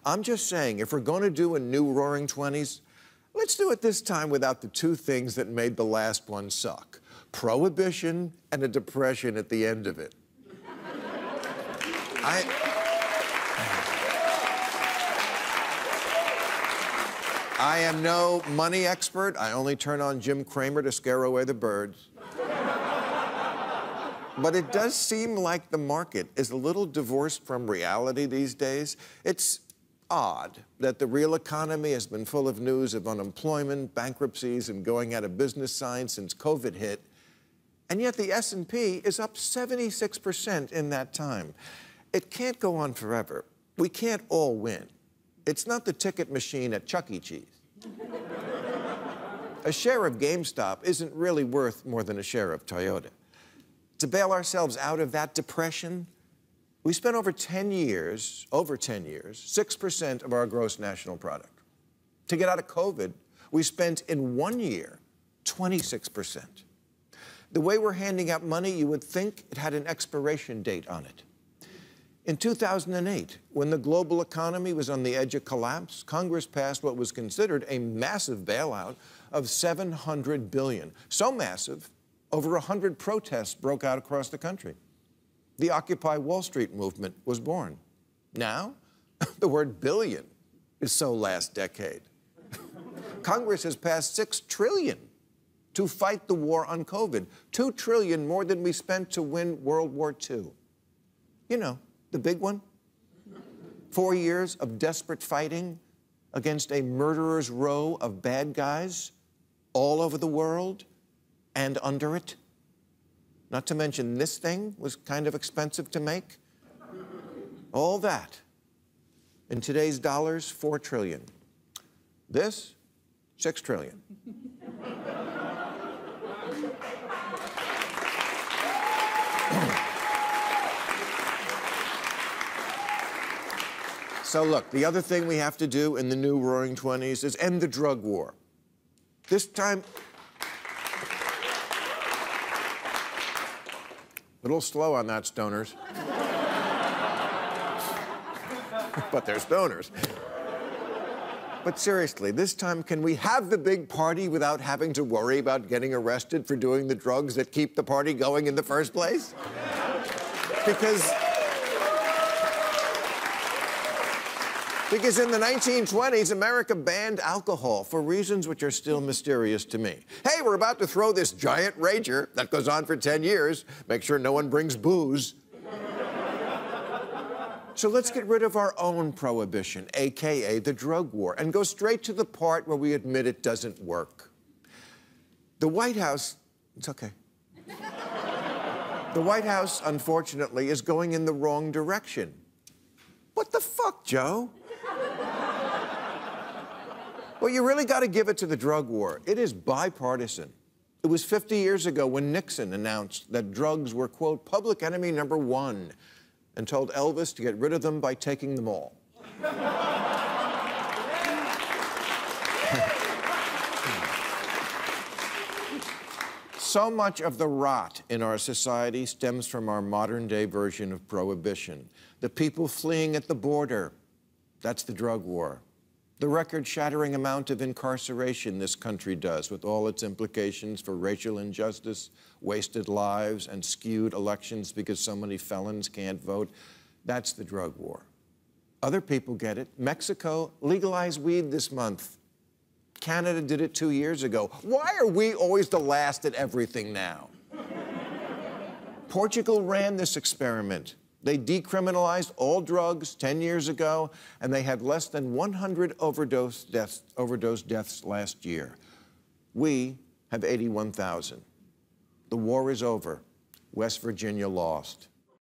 I'm just saying, if we're going to do a new Roaring Twenties, let's do it this time without the two things that made the last one suck. Prohibition and a depression at the end of it. I am no money expert. I only turn on Jim Cramer to scare away the birds. But it does seem like the market is a little divorced from reality these days. It's odd that the real economy has been full of news of unemployment, bankruptcies, and going out of business signs since COVID hit. And yet the S&P is up 76% in that time. It can't go on forever. We can't all win. It's not the ticket machine at Chuck E. Cheese. A share of GameStop isn't really worth more than a share of Toyota. To bail ourselves out of that depression, we spent over 10 years, 6% of our gross national product. To get out of COVID, we spent in 1 year 26%. The way we're handing out money, you would think it had an expiration date on it. In 2008, when the global economy was on the edge of collapse, Congress passed what was considered a massive bailout of $700 billion. So massive, over 100 protests broke out across the country. The Occupy Wall Street movement was born. Now, the word billion is so last decade. Congress has passed $6 trillion to fight the war on COVID. $2 trillion more than we spent to win World War II. You know, the big one. 4 years of desperate fighting against a murderer's row of bad guys all over the world and under it. Not to mention this thing was kind of expensive to make. All that, in today's dollars, $4 trillion. This, $6 trillion. So look, the other thing we have to do in the new Roaring Twenties is end the drug war. This time, a little slow on that, stoners. But they're stoners. But seriously, this time, can we have the big party without having to worry about getting arrested for doing the drugs that keep the party going in the first place? Because in the 1920s, America banned alcohol for reasons which are still mysterious to me. Hey, we're about to throw this giant rager that goes on for 10 years. Make sure no one brings booze. So let's get rid of our own prohibition, AKA the drug war, and go straight to the part where we admit it doesn't work. The White House, it's okay. The White House, unfortunately, is going in the wrong direction. What the fuck, Joe? Well, you really got to give it to the drug war. It is bipartisan. It was 50 years ago when Nixon announced that drugs were, quote, public enemy #1, and told Elvis to get rid of them by taking them all. So much of the rot in our society stems from our modern-day version of prohibition. The people fleeing at the border, that's the drug war. The record-shattering amount of incarceration this country does, with all its implications for racial injustice, wasted lives, and skewed elections because so many felons can't vote, that's the drug war. Other people get it. Mexico legalized weed this month. Canada did it 2 years ago. Why are we always the last at everything now? Portugal ran this experiment. They decriminalized all drugs 10 years ago, and they had less than 100 overdose deaths last year. We have 81,000. The war is over. West Virginia lost.